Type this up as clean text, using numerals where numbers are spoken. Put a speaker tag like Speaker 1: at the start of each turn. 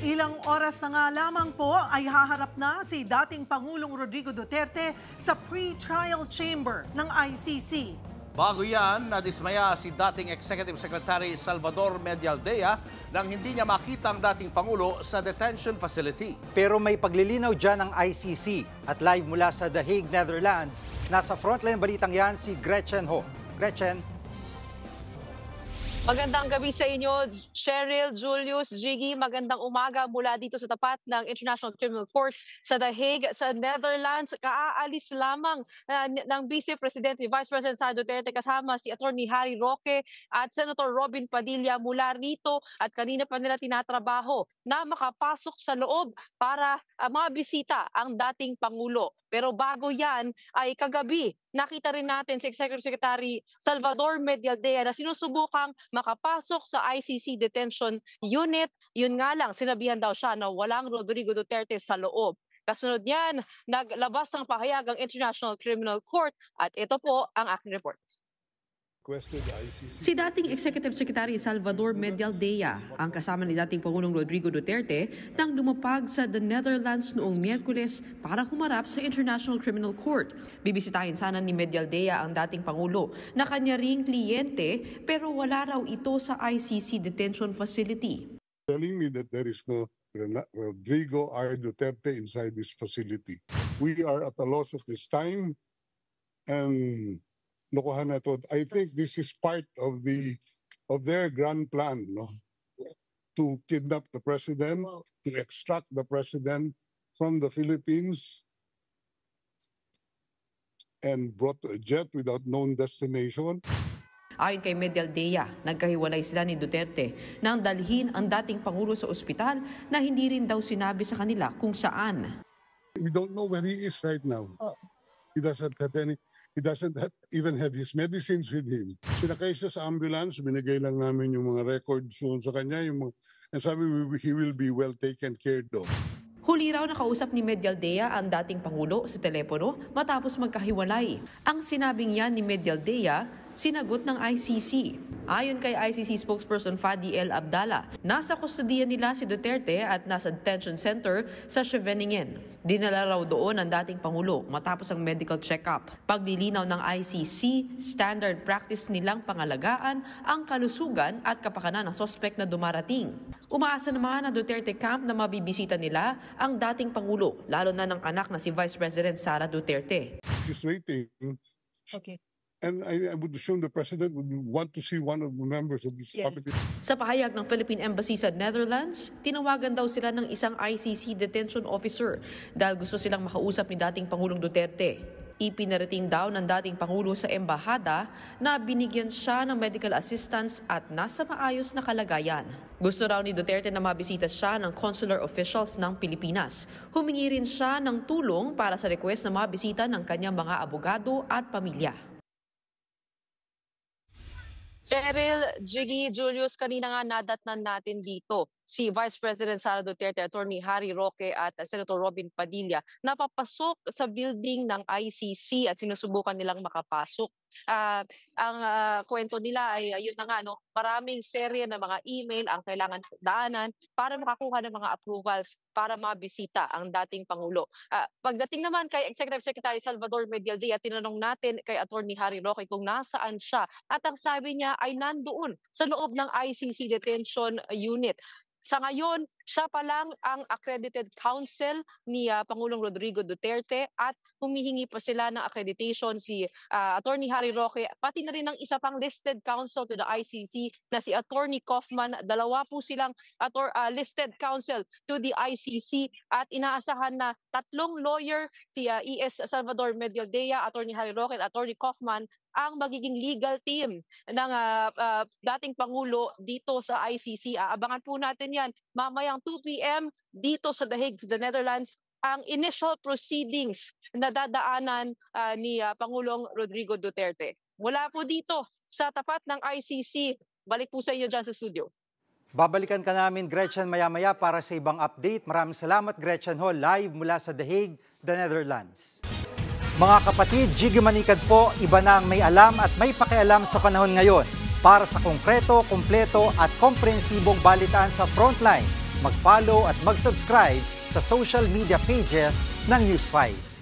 Speaker 1: Ilang oras na nga lamang po ay haharap na si dating Pangulong Rodrigo Duterte sa pre-trial chamber ng ICC.
Speaker 2: Bago yan, nadismaya si dating Executive Secretary Salvador Medialdea nang hindi niya makita ang dating Pangulo sa detention facility.
Speaker 3: Pero may paglilinaw dyan ng ICC at live mula sa The Hague, Netherlands. Nasa frontline balitang yan si Gretchen Ho. Gretchen.
Speaker 4: Magandang gabi sa inyo, Cheryl, Julius, Jiggy. Magandang umaga mula dito sa tapat ng International Criminal Court sa The Hague, sa Netherlands. Kaaalis lamang ng Vice President, Vice President Sara Duterte kasama si Attorney Harry Roque at Senator Robin Padilla mula rito at kanina pa nila tinatrabaho na makapasok sa loob para mabisita ang dating Pangulo. Pero bago yan ay kagabi, nakita rin natin si Executive Secretary Salvador Medialdea na sinusubukang makapasok sa ICC detention unit. Yun nga lang, sinabihan daw siya na walang Rodrigo Duterte sa loob. Kasunod niyan, naglabas ng pahayag ang International Criminal Court at ito po ang aking report.
Speaker 5: Si dating Executive Secretary Salvador Medialdea ang kasama ni dating Pangulong Rodrigo Duterte nang lumapag sa The Netherlands noong Miyerkules para humarap sa International Criminal Court. Bibisitahin sana ni Medialdea ang dating Pangulo na kanya ring kliyente pero wala raw ito sa ICC detention facility.
Speaker 6: Telling me that there is no Rodrigo R. Duterte inside this facility. We are at a loss of this time and lokohan na to. I think this is part of their grand plan, no? To kidnap the president, to extract the president from the Philippines and brought to a jet without known destination.
Speaker 5: Ayon kay Medialdea, nagkahiwalay sila ni Duterte nang dalhin ang dating Pangulo sa ospital na hindi rin daw sinabi sa kanila kung saan.
Speaker 6: We don't know where he is right now. He doesn't even have his medicines with him. Sinakay siya sa ambulance, binigay lang namin yung mga records sa kanya, and sabi he will be well taken care of.
Speaker 5: Huli raw nakausap ni Medialdea ang dating Pangulo sa telepono matapos magkahiwalay. Ang sinabing yan ni Medialdea, sinagot ng ICC. Ayon kay ICC spokesperson Fadi El Abdallah, nasa kustodiya nila si Duterte at nasa detention center sa Scheveningen. Dinala raw doon ang dating Pangulo matapos ang medical check-up. Paglilinaw ng ICC, standard practice nilang pangalagaan ang kalusugan at kapakanan ng sospek na dumarating. Umaasa naman ang Duterte camp na mabibisita nila ang dating Pangulo, lalo na ng anak na si Vice President Sara Duterte.
Speaker 6: He's waiting.
Speaker 4: Okay.
Speaker 6: And I would assume the president would want to see one of the members of this committee.
Speaker 5: Sa pahayag ng Philippine Embassy sa Netherlands, tinawagan daw sila ng isang ICC detention officer dahil gusto silang makausap ni dating Pangulong Duterte. Ipinarating daw ng dating Pangulo sa embahada na binigyan siya ng medical assistance at nasa maayos na kalagayan. Gusto raw ni Duterte na mabisita siya ng consular officials ng Pilipinas. Humingi rin siya ng tulong para sa request na mabisita ng kanyang mga abogado at pamilya.
Speaker 4: Cheryl, Jiggy, Julius, kanina nga nadatnan natin dito si Vice President Sara Duterte, Attorney Harry Roque at Senator Robin Padilla napapasok sa building ng ICC at sinusubukan nilang makapasok. Ang kwento nila ay yun na nga, no, maraming serye ng mga email ang kailangan daanan para makakuha ng mga approvals para mabisita ang dating Pangulo. Pagdating naman kay Executive Secretary Salvador Medialdea, tinanong natin kay Attorney Harry Roque kung nasaan siya at ang sabi niya ay nandoon sa loob ng ICC detention unit. Sa ngayon, siya pa lang ang accredited counsel ni Pangulong Rodrigo Duterte at humihingi pa sila ng accreditation si Attorney Harry Roque, pati na rin ng isa pang listed counsel to the ICC na si Attorney Kaufman. Dalawa po silang listed counsel to the ICC at inaasahan na 3 lawyer, si ES Salvador Medialdea, Attorney Harry Roque at Attorney Kaufman ang magiging legal team ng dating Pangulo dito sa ICC. Abangan po natin yan mamayang 2 p.m. dito sa The Hague, the Netherlands, ang initial proceedings na dadaanan ni Pangulong Rodrigo Duterte. Mula po dito sa tapat ng ICC, balik po sa inyo dyan sa studio.
Speaker 3: Babalikan ka namin, Gretchen, maya-maya para sa ibang update. Maraming salamat, Gretchen Ho, live mula sa The Hague, the Netherlands. Mga kapatid, Jiggy Manikad po, iba na ang may alam at may pakialam sa panahon ngayon. Para sa konkreto, kumpleto at komprehensibong balitaan sa Frontline, mag-follow at mag-subscribe sa social media pages ng News 5.